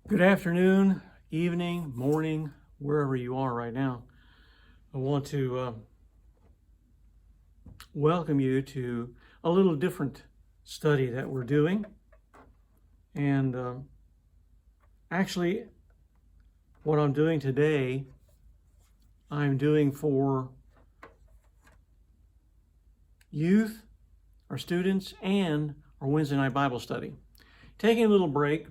Good afternoon, evening, morning, wherever you are right now. I want to welcome you to a little different study that we're doing. And actually, what I'm doing today, I'm doing for youth, our students, and our Wednesday night Bible study. Taking a little break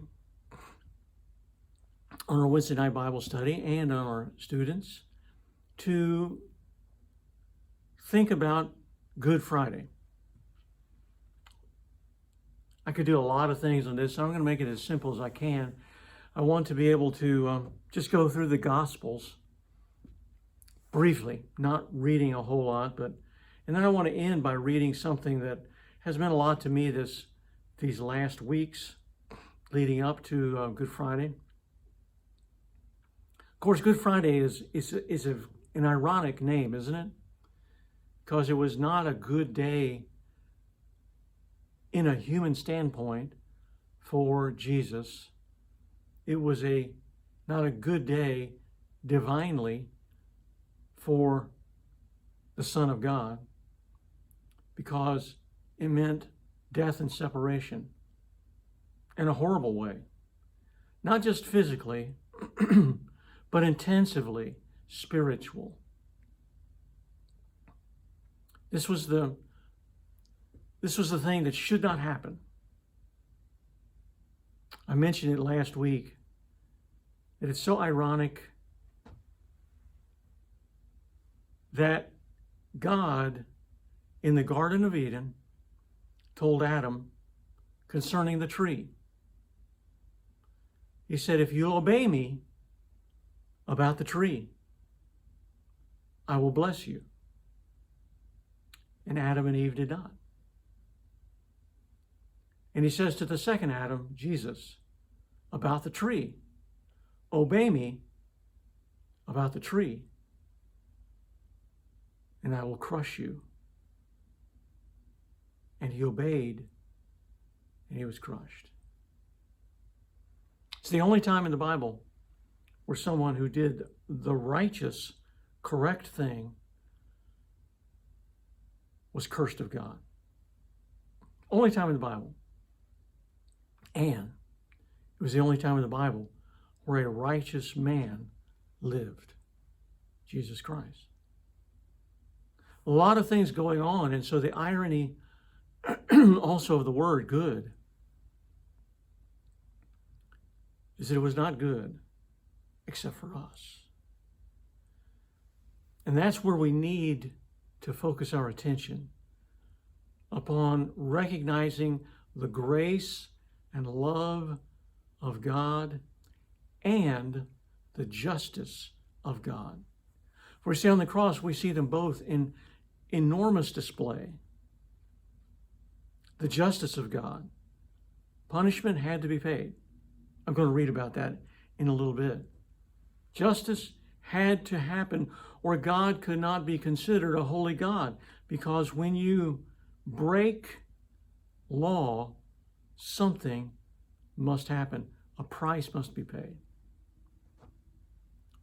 on our Wednesday night Bible study and on our students to think about Good Friday. I could do a lot of things on this, so I'm going to make it as simple as I can. I want to be able to just go through the Gospels briefly, not reading a whole lot, and then I want to end by reading something that has meant a lot to me these last weeks leading up to Good Friday. Of course, Good Friday is an ironic name, isn't it? Because it was not a good day in a human standpoint for Jesus. It was not a good day divinely for the Son of God, because it meant death and separation in a horrible way. Not just physically, but intensively spiritual. This was the thing that should not happen. I mentioned it last week, that it's so ironic that God in the Garden of Eden told Adam concerning the tree. He said, if you'll obey me about the tree, I will bless you. And Adam and Eve did not. And he says to the second Adam, Jesus, about the tree, obey me about the tree, and I will crush you. And he obeyed, and he was crushed. It's the only time in the Bible where someone who did the righteous, correct thing was cursed of God. Only time in the Bible. And it was the only time in the Bible where a righteous man lived, Jesus Christ. A lot of things going on, and so the irony also of the word good is that it was not good except for us. And that's where we need to focus our attention upon recognizing the grace and love of God and the justice of God. For we see on the cross, we see them both in enormous display. The justice of God. Punishment had to be paid. I'm going to read about that in a little bit. Justice had to happen, or God could not be considered a holy God, because when you break law, something must happen. A price must be paid.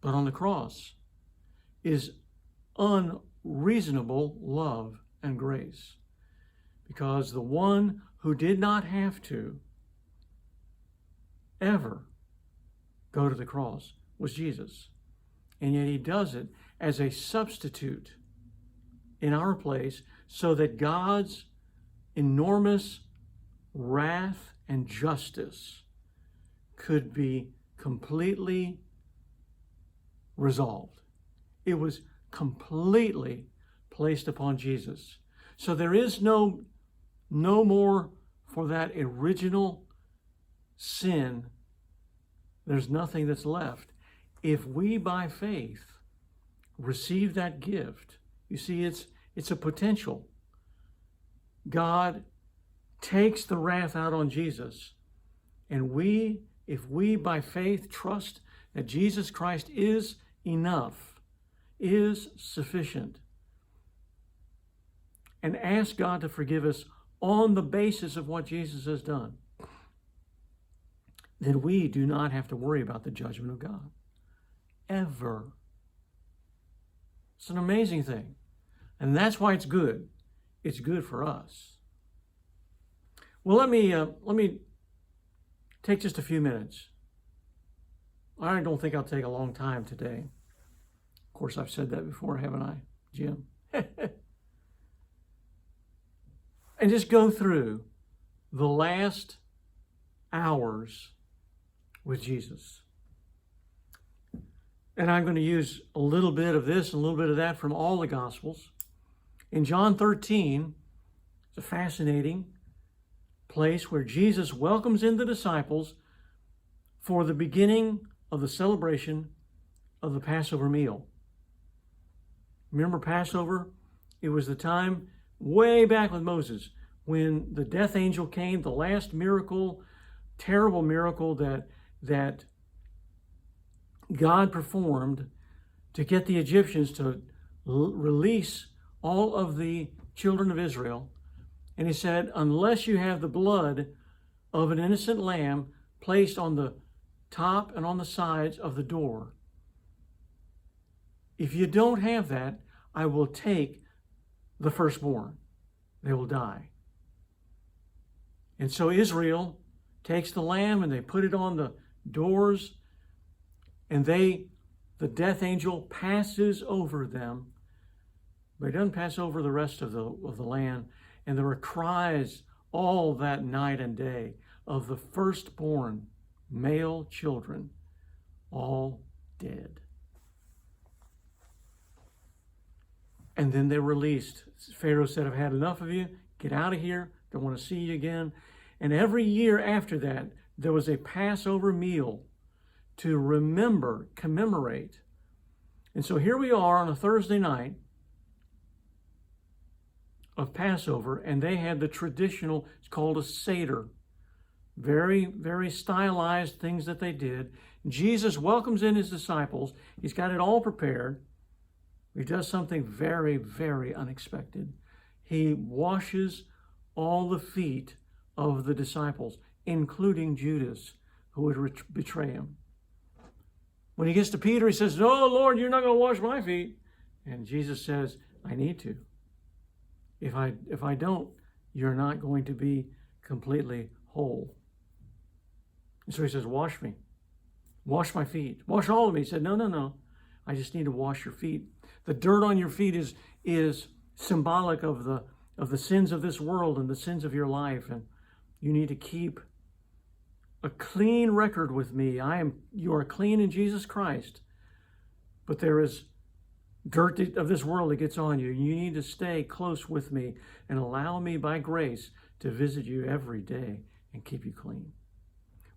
But on the cross is unreasonable love and grace, because the one who did not have to ever go to the cross was Jesus. And yet he does it as a substitute in our place, so that God's enormous wrath and justice could be completely resolved. It was completely placed upon Jesus. So there is no more for that original sin. There's nothing that's left. If we by faith receive that gift, you see, it's a potential. God takes the wrath out on Jesus, and if we by faith trust that Jesus Christ is enough, is sufficient, and ask God to forgive us on the basis of what Jesus has done, then we do not have to worry about the judgment of God. Ever. It's an amazing thing. And that's why it's good. It's good for us. Well, let me take just a few minutes. I don't think I'll take a long time today. Of course, I've said that before, haven't I, Jim? And just go through the last hours with Jesus. And I'm going to use a little bit of this and a little bit of that from all the Gospels. In John 13, it's a fascinating place where Jesus welcomes in the disciples for the beginning of the celebration of the Passover meal. Remember Passover? It was the time way back with Moses when the death angel came, the last miracle, terrible miracle that God performed to get the Egyptians to release all of the children of Israel. And he said, unless you have the blood of an innocent lamb placed on the top and on the sides of the door, if you don't have that, I will take the firstborn. They will die. And so Israel takes the lamb and they put it on the doors, and the death angel passes over them, but he doesn't pass over the rest of the land. And there were cries all that night and day of the firstborn male children, all dead. And then they were released. Pharaoh said, I've had enough of you. Get out of here. Don't want to see you again. And every year after that, there was a Passover meal to remember, commemorate. And so here we are on a Thursday night of Passover, and they had the traditional, it's called a Seder. Very, very stylized things that they did. Jesus welcomes in his disciples. He's got it all prepared. He does something very, very unexpected. He washes all the feet of the disciples, including Judas, who would betray him. When he gets to Peter, he says, no, Lord, you're not going to wash my feet. And Jesus says, I need to. If I don't, you're not going to be completely whole. And so he says, wash me. Wash my feet. Wash all of me. He said, no. I just need to wash your feet. The dirt on your feet is symbolic of the sins of this world and the sins of your life. And you need to keep a clean record with me. You are clean in Jesus Christ. But there is dirt of this world that gets on you. You need to stay close with me and allow me by grace to visit you every day and keep you clean.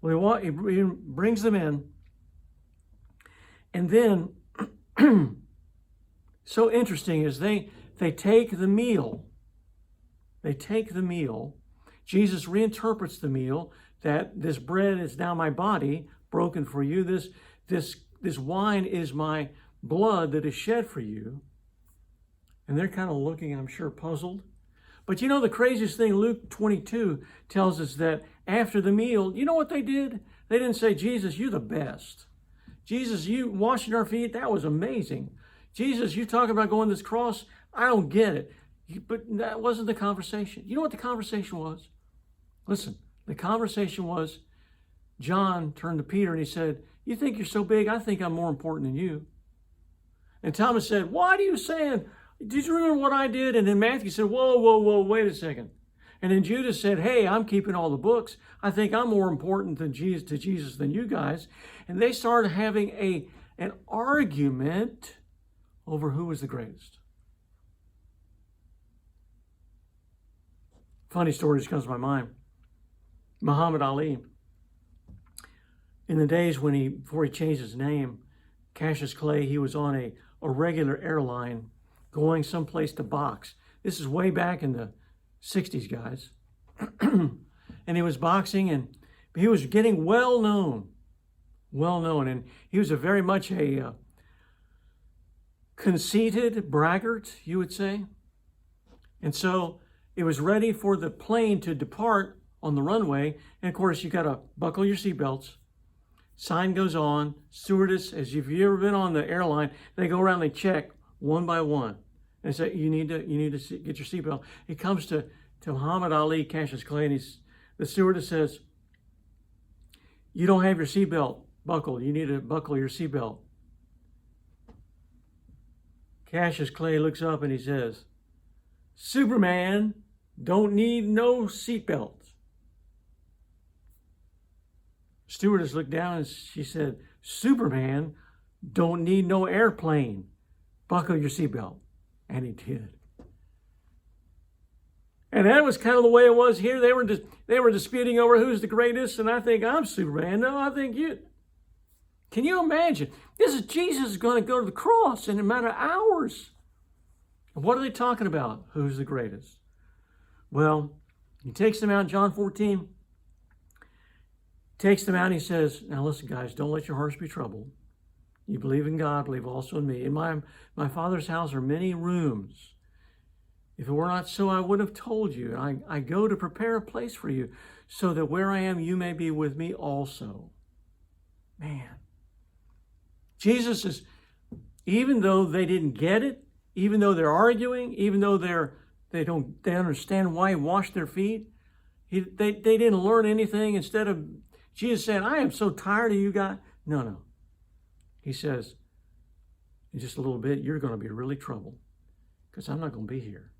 Well, he brings them in. And then, so interesting is they take the meal. They take the meal. Jesus reinterprets the meal that this bread is now my body broken for you. This wine is my blood that is shed for you. And they're kind of looking, I'm sure, puzzled. But you know, the craziest thing, Luke 22 tells us that after the meal, you know what they did? They didn't say, Jesus, you're the best. Jesus, you washing our feet, that was amazing. Jesus, you talking about going to this cross, I don't get it. But that wasn't the conversation. You know what the conversation was? Listen, the conversation was, John turned to Peter and he said, you think you're so big, I think I'm more important than you. And Thomas said, what are you saying? Did you remember what I did? And then Matthew said, whoa, wait a second. And then Judas said, hey, I'm keeping all the books. I think I'm more important to Jesus than you guys. And they started having an argument over who was the greatest. Funny story just comes to my mind. Muhammad Ali, in the days before he changed his name, Cassius Clay, he was on a regular airline going someplace to box. This is way back in the 60s, guys. And he was boxing, and he was getting well known. And he was very much a conceited braggart, you would say. And so it was ready for the plane to depart on the runway. And of course, you got to buckle your seatbelts. Sign goes on. Stewardess, as if you've ever been on the airline, they go around, they check one by one. They say, you need to get your seatbelt. It comes to Muhammad Ali, Cassius Clay, and the stewardess says, you don't have your seatbelt buckled. You need to buckle your seatbelt. Cassius Clay looks up and he says, Superman don't need no seatbelt. Stewardess looked down and she said, Superman don't need no airplane. Buckle your seatbelt. And he did. And that was kind of the way it was here. They were disputing over who's the greatest, and I think I'm Superman. No, I think you. Can you imagine? This is Jesus is going to go to the cross in a matter of hours. And what are they talking about? Who's the greatest? Well, he takes them out in John 14. Takes them out and he says, now listen, guys, don't let your hearts be troubled. You believe in God, believe also in me. In my Father's house are many rooms. If it were not so, I would have told you. I go to prepare a place for you, so that where I am, you may be with me also. Man. Jesus is, even though they didn't get it, even though they're arguing, even though they understand why he washed their feet, they didn't learn anything. Instead of Jesus saying, I am so tired of you guys. No. He says, in just a little bit, you're going to be really troubled, because I'm not going to be here.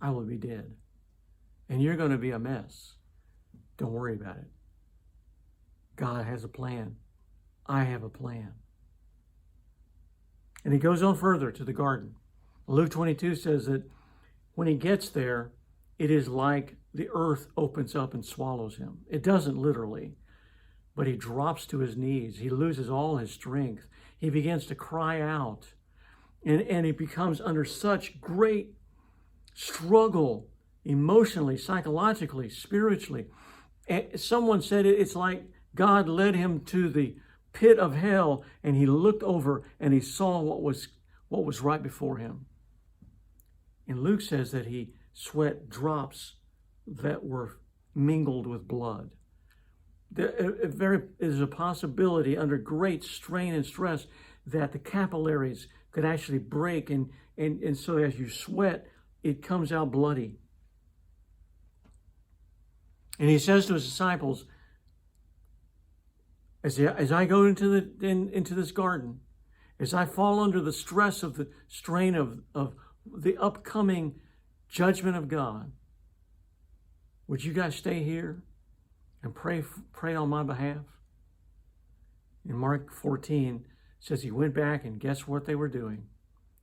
I will be dead. And you're going to be a mess. Don't worry about it. God has a plan. I have a plan. And he goes on further to the garden. Luke 22 says that when he gets there, it is like the earth opens up and swallows him. It doesn't literally, but he drops to his knees. He loses all his strength. He begins to cry out. And he becomes under such great struggle emotionally, psychologically, spiritually. And someone said it's like God led him to the pit of hell, and he looked over and he saw what was right before him. And Luke says that he sweat drops that were mingled with blood. There's a possibility under great strain and stress that the capillaries could actually break, and so as you sweat, it comes out bloody. And he says to his disciples, as I go into this garden, as I fall under the stress of the strain of the upcoming judgment of God, would you guys stay here and pray on my behalf? In Mark 14 says he went back, and guess what they were doing?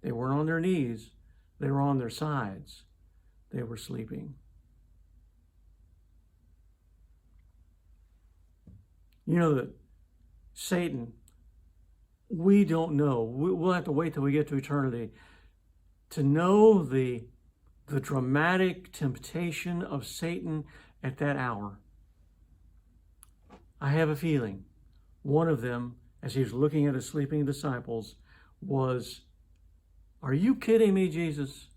They weren't on their knees. They were on their sides. They were sleeping. You know that Satan, we don't know. We'll have to wait till we get to eternity to know the dramatic temptation of Satan at that hour. I have a feeling one of them, as he was looking at his sleeping disciples, was, are you kidding me, Jesus?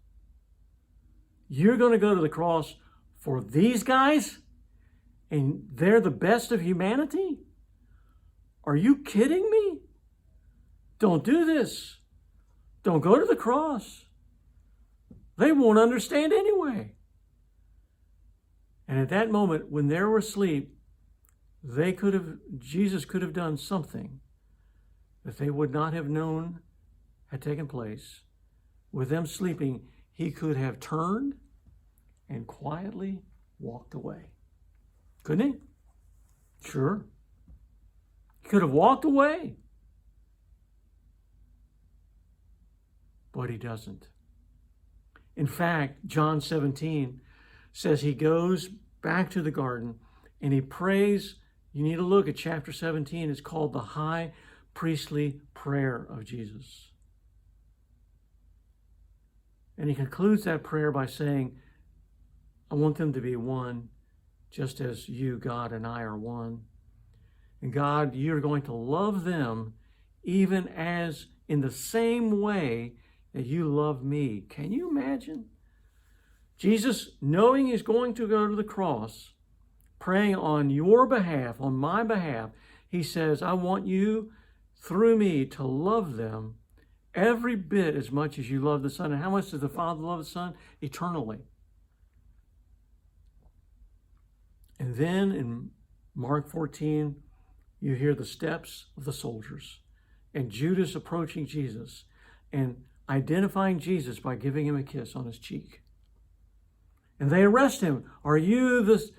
You're going to go to the cross for these guys? And they're the best of humanity? Are you kidding me? Don't do this. Don't go to the cross. They won't understand anyway. And at that moment, when they were asleep, Jesus could have done something that they would not have known had taken place. With them sleeping, he could have turned and quietly walked away. Couldn't he? Sure. He could have walked away. But he doesn't. In fact, John 17 says he goes back to the garden and he prays. You need to look at chapter 17. It's called the high priestly prayer of Jesus. And he concludes that prayer by saying, I want them to be one, just as you, God, and I are one. And God, you're going to love them even as in the same way that you love me. Can you imagine? Jesus, knowing he's going to go to the cross, praying on your behalf, on my behalf. He says, I want you, through me, to love them every bit as much as you love the Son. And how much does the Father love the Son? Eternally. And then in Mark 14, you hear the steps of the soldiers and Judas approaching Jesus and identifying Jesus by giving him a kiss on his cheek. And they arrest him. Are you the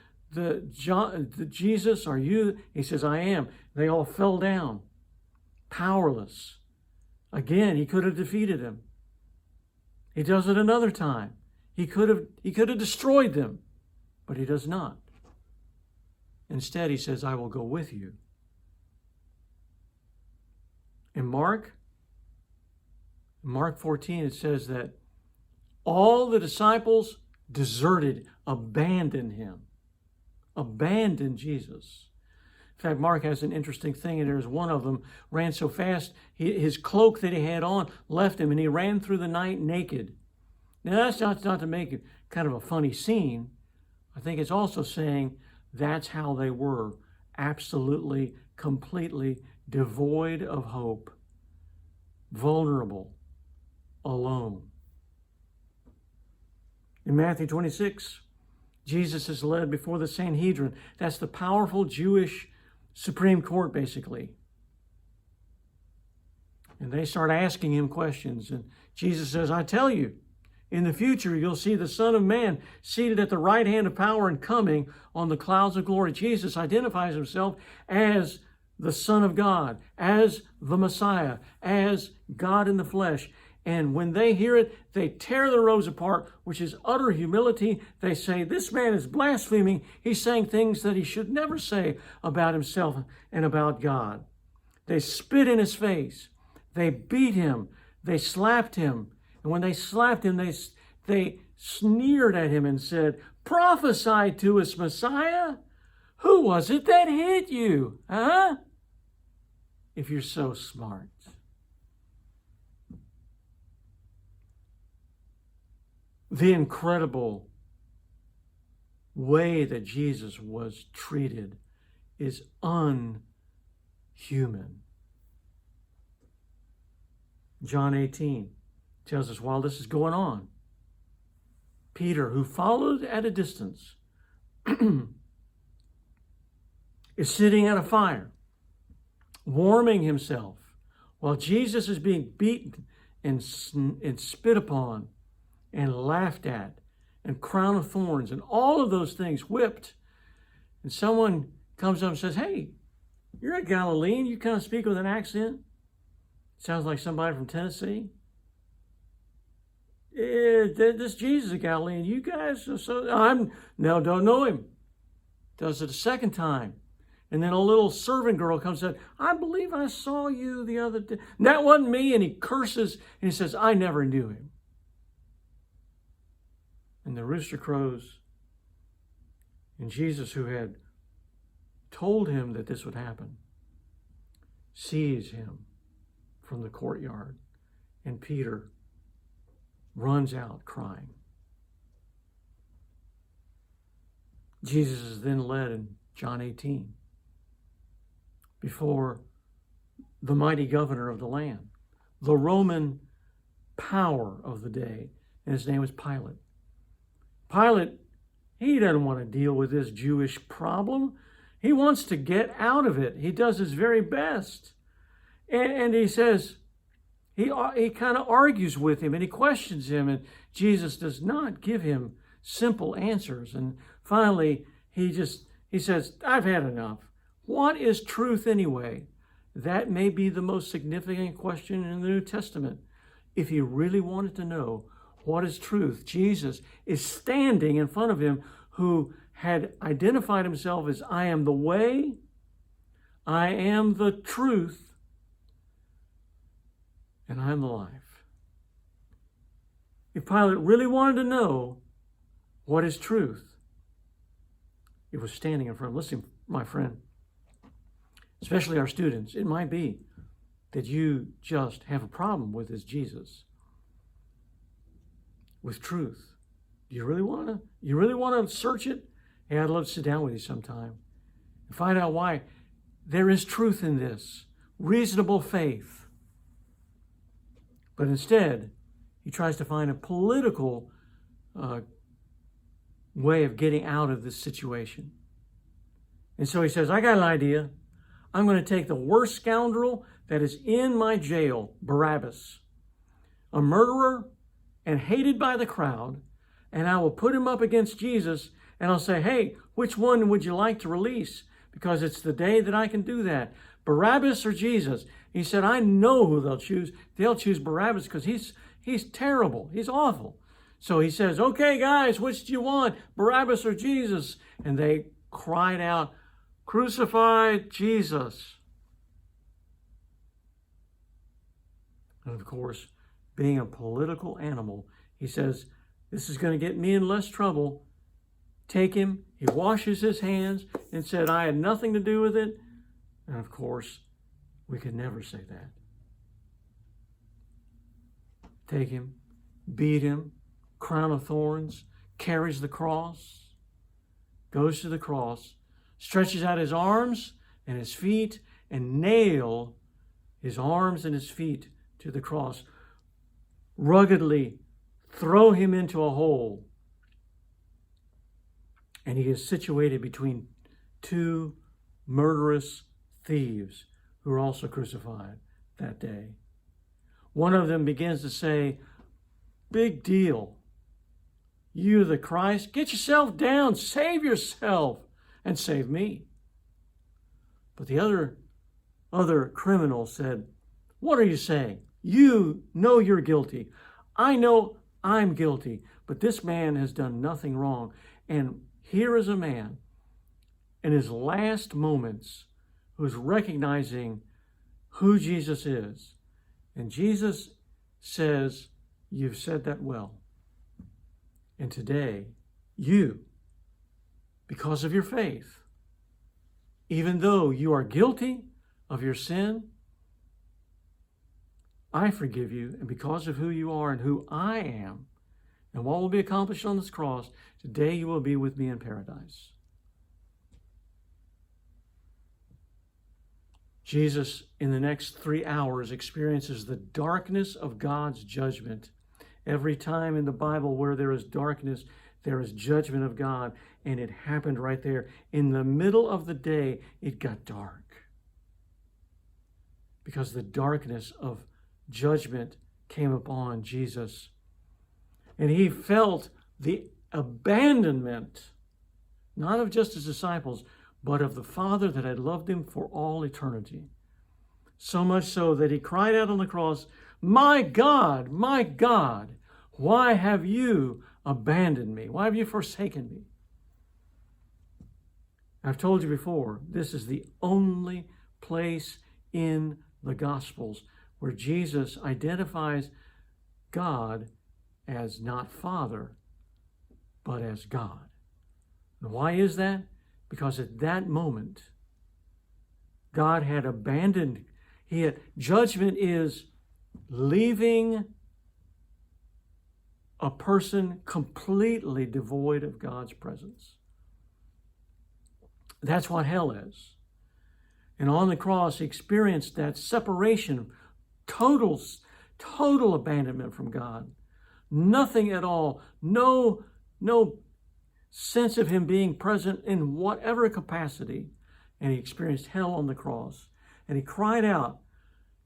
Jesus? Are you? He says, I am. They all fell down, powerless. Again, he could have defeated them. He does it another time. He could have destroyed them, but he does not. Instead, he says, I will go with you. In Mark 14, it says that all the disciples deserted, abandoned him, abandoned Jesus. In fact, Mark has an interesting thing, and there's one of them ran so fast, his cloak that he had on left him, and he ran through the night naked. Now, that's not to make it kind of a funny scene. I think it's also saying that's how they were, absolutely, completely devoid of hope, vulnerable, alone. In Matthew 26, Jesus is led before the Sanhedrin. That's the powerful Jewish Supreme Court, basically. And they start asking him questions. And Jesus says, I tell you, in the future, you'll see the Son of Man seated at the right hand of power and coming on the clouds of glory. Jesus identifies himself as the Son of God, as the Messiah, as God in the flesh. And when they hear it, they tear their robes apart, which is utter humility. They say, this man is blaspheming. He's saying things that he should never say about himself and about God. They spit in his face. They beat him. They slapped him. And when they slapped him, they sneered at him and said, prophesy to us, Messiah. Who was it that hit you? Huh? If you're so smart. The incredible way that Jesus was treated is unhuman. John 18 tells us while this is going on, Peter, who followed at a distance, is sitting at a fire, warming himself, while Jesus is being beaten and spit upon and laughed at, and crown of thorns, and all of those things, whipped. And someone comes up and says, hey, you're a Galilean. You kind of speak with an accent. Sounds like somebody from Tennessee. This Jesus is a Galilean. You guys are don't know him. Does it a second time. And then a little servant girl comes and says, I believe I saw you the other day. And that wasn't me. And he curses and he says, I never knew him. And the rooster crows. And Jesus, who had told him that this would happen, sees him from the courtyard. And Peter runs out crying. Jesus is then led in John 18 before the mighty governor of the land, the Roman power of the day, and his name was Pilate. Pilate, he doesn't want to deal with this Jewish problem. He wants to get out of it. He does his very best. And he says, he kind of argues with him and he questions him, and Jesus does not give him simple answers. And finally, he says, I've had enough. What is truth anyway? That may be the most significant question in the New Testament. If he really wanted to know what is truth, Jesus is standing in front of him, who had identified himself as, I am the way, I am the truth, and I am the life. If Pilate really wanted to know what is truth, it was standing in front of him. Listen, my friend, especially our students, it might be that you just have a problem with this Jesus, with truth. Do you really want to search it Hey, I'd love to sit down with you sometime and find out why there is truth in this, reasonable faith. But instead, he tries to find a political way of getting out of this situation. And so he says, I got an idea. I'm going to take the worst scoundrel that is in my jail, Barabbas, a murderer and hated by the crowd, and I will put him up against Jesus, and I'll say, hey, which one would you like to release? Because it's the day that I can do that. Barabbas or Jesus? He said, I know who they'll choose. They'll choose Barabbas because he's terrible. He's awful. So he says, okay, guys, which do you want, Barabbas or Jesus? And they cried out, crucify Jesus. And of course, being a political animal, he says, this is going to get me in less trouble. Take him. He washes his hands and said, I had nothing to do with it. And of course, we could never say that. Take him, beat him, crown of thorns, carries the cross, goes to the cross, stretches out his arms and his feet, and nail his arms and his feet to the cross. Ruggedly throw him into a hole. And he is situated between two murderous thieves who are also crucified that day. One of them begins to say, big deal. You, the Christ, get yourself down, save yourself, and save me. But the other criminal said, what are you saying? You know you're guilty. I know I'm guilty, but this man has done nothing wrong. And here is a man in his last moments who's recognizing who Jesus is. And Jesus says, you've said that well. And today, you, because of your faith, even though you are guilty of your sin, I forgive you, and because of who you are and who I am, and what will be accomplished on this cross, today you will be with me in paradise. Jesus, in the next 3 hours, experiences the darkness of God's judgment. Every time in the Bible where there is darkness, there is judgment of God, and it happened right there. In the middle of the day, it got dark because the darkness of judgment came upon Jesus. And he felt the abandonment, not of just his disciples, but of the Father that had loved him for all eternity. So much so that he cried out on the cross, my God, why have you abandoned me? Why have you forsaken me? I've told you before, this is the only place in the Gospels where Jesus identifies God as not Father, but as God. And why is that? Because at that moment, God had abandoned. Judgment is leaving a person completely devoid of God's presence. That's what hell is. And on the cross, he experienced that separation, total abandonment from God. Nothing at all. No sense of him being present in whatever capacity. And he experienced hell on the cross. And he cried out,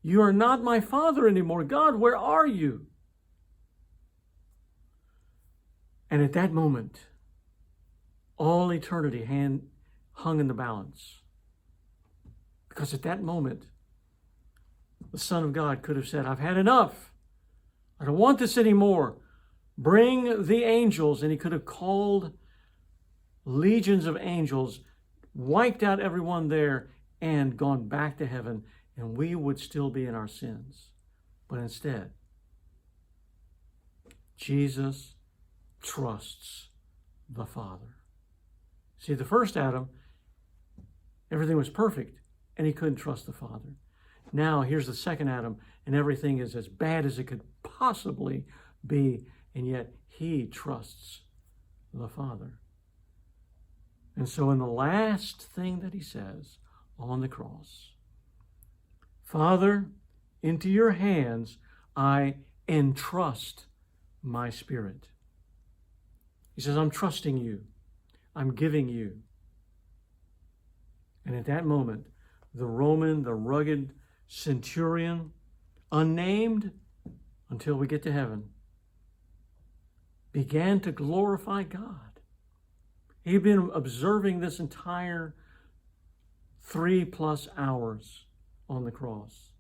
you are not my Father anymore. God, where are you? And at that moment, all eternity hung in the balance. Because at that moment, the Son of God could have said, I've had enough. I don't want this anymore. Bring the angels. And he could have called legions of angels, wiped out everyone there, and gone back to heaven, and we would still be in our sins. But instead, Jesus trusts the Father. See, the first Adam, everything was perfect, and he couldn't trust the Father. Now, here's the second Adam, and everything is as bad as it could possibly be, and yet he trusts the Father. And so in the last thing that he says on the cross, Father, into your hands I entrust my spirit. He says, I'm trusting you. I'm giving you. And at that moment, the rugged centurion, unnamed until we get to heaven, began to glorify God. He'd been observing this entire 3+ hours on the cross.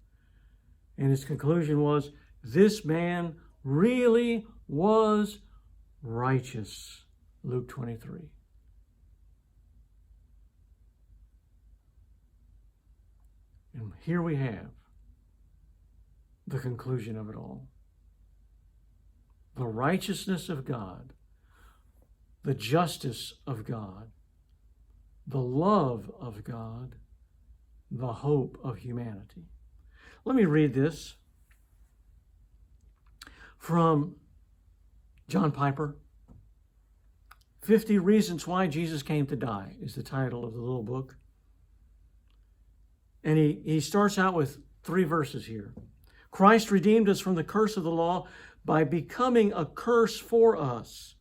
And his conclusion was, this man really was righteous. Luke 23. And here we have the conclusion of it all. The righteousness of God, the justice of God, the love of God, the hope of humanity. Let me read this from John Piper. 50 Reasons Why Jesus Came to Die is the title of the little book. And he starts out with 3 verses here. Christ redeemed us from the curse of the law by becoming a curse for us.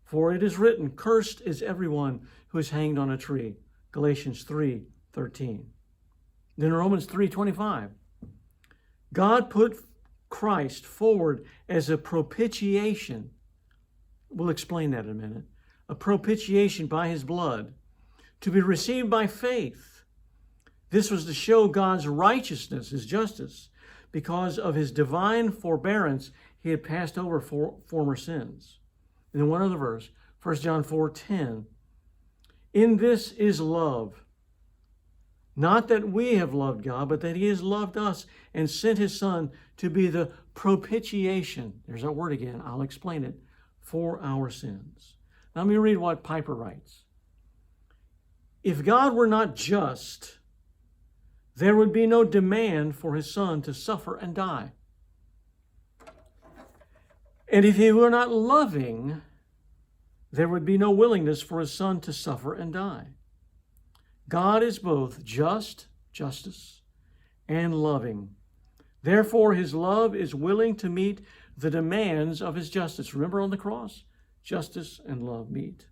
For it is written, cursed is everyone who is hanged on a tree. Galatians 3:13. Then Romans 3:25. God put Christ forward as a propitiation. We'll explain that in a minute. A propitiation by his blood to be received by faith. This was to show God's righteousness, his justice. Because of his divine forbearance, he had passed over former sins. And then one other verse, 1 John 4:10. In this is love. Not that we have loved God, but that he has loved us and sent his Son to be the propitiation. There's that word again. I'll explain it. For our sins. Now let me read what Piper writes. If God were not just, there would be no demand for his Son to suffer and die. And if he were not loving, there would be no willingness for his Son to suffer and die. God is both just, justice, and loving. Therefore, his love is willing to meet the demands of his justice. Remember on the cross, justice and love meet.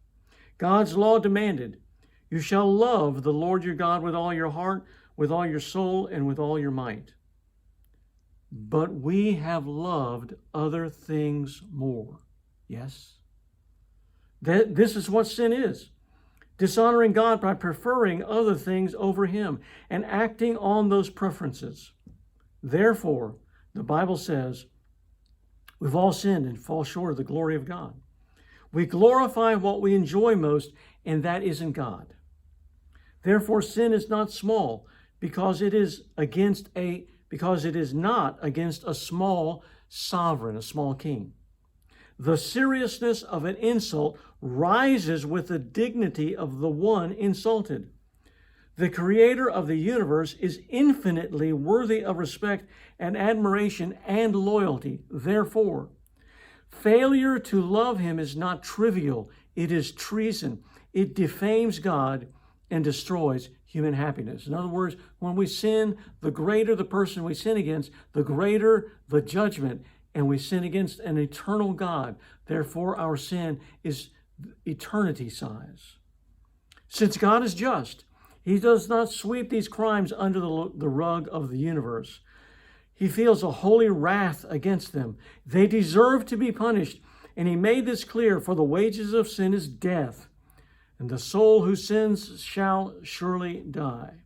God's law demanded, you shall love the Lord your God with all your heart, with all your soul, and with all your might. But we have loved other things more. Yes? This is what sin is. Dishonoring God by preferring other things over him and acting on those preferences. Therefore, the Bible says, we've all sinned and fall short of the glory of God. We glorify what we enjoy most, and that isn't God. Therefore, sin is not small, because it is not against a small sovereign, a small king. The seriousness of an insult rises with the dignity of the one insulted. The creator of the universe is infinitely worthy of respect and admiration and loyalty. Therefore, failure to love him is not trivial. It is treason. It defames God and destroys human happiness. In other words, when we sin, the greater the person we sin against, the greater the judgment, and we sin against an eternal God. Therefore, our sin is eternity size. Since God is just, he does not sweep these crimes under the rug of the universe. He feels a holy wrath against them. They deserve to be punished, and he made this clear, for the wages of sin is death, and the soul who sins shall surely die.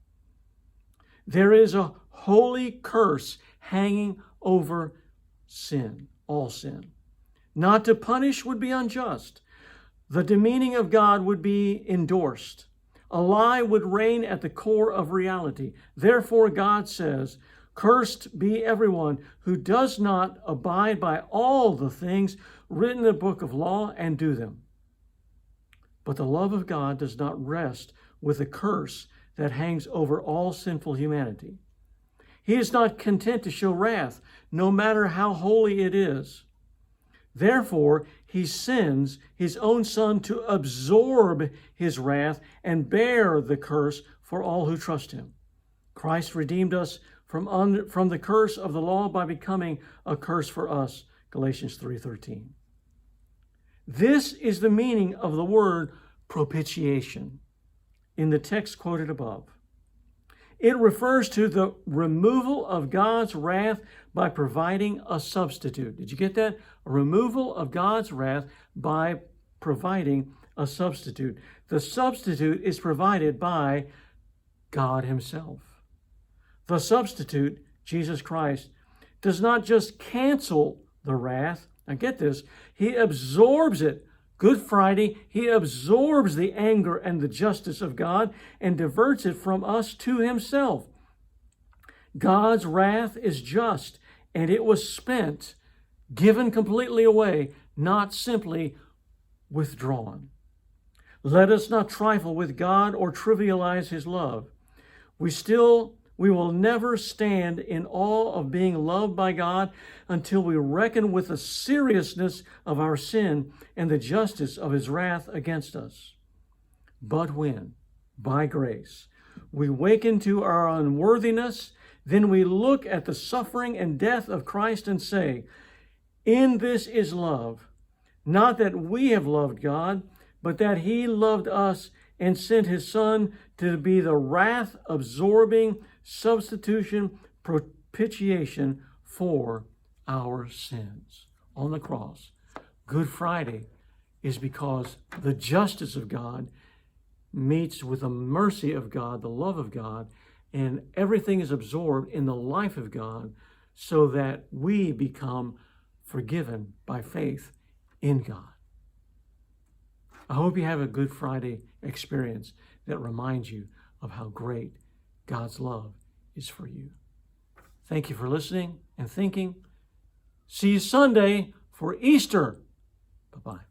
There is a holy curse hanging over sin, all sin. Not to punish would be unjust. The demeaning of God would be endorsed. A lie would reign at the core of reality. Therefore, God says, cursed be everyone who does not abide by all the things written in the book of law and do them. But the love of God does not rest with the curse that hangs over all sinful humanity. He is not content to show wrath, no matter how holy it is. Therefore, he sends his own Son to absorb his wrath and bear the curse for all who trust him. Christ redeemed us from the curse of the law by becoming a curse for us. Galatians 3:13. This is the meaning of the word propitiation in the text quoted above. It refers to the removal of God's wrath by providing a substitute. Did you get that? A removal of God's wrath by providing a substitute. The substitute is provided by God himself. The substitute, Jesus Christ, does not just cancel the wrath. Now get this, he absorbs it. Good Friday, he absorbs the anger and the justice of God and diverts it from us to himself. God's wrath is just, and it was spent, given completely away, not simply withdrawn. Let us not trifle with God or trivialize his love. We will never stand in awe of being loved by God until we reckon with the seriousness of our sin and the justice of his wrath against us. But when, by grace, we waken to our unworthiness, then we look at the suffering and death of Christ and say, in this is love, not that we have loved God, but that he loved us and sent his Son to be the wrath-absorbing substitution, propitiation for our sins on the cross. Good Friday is because the justice of God meets with the mercy of God, the love of God, and everything is absorbed in the life of God so that we become forgiven by faith in God. I hope you have a Good Friday experience that reminds you of how great God's love is for you. Thank you for listening and thinking. See you Sunday for Easter. Bye-bye.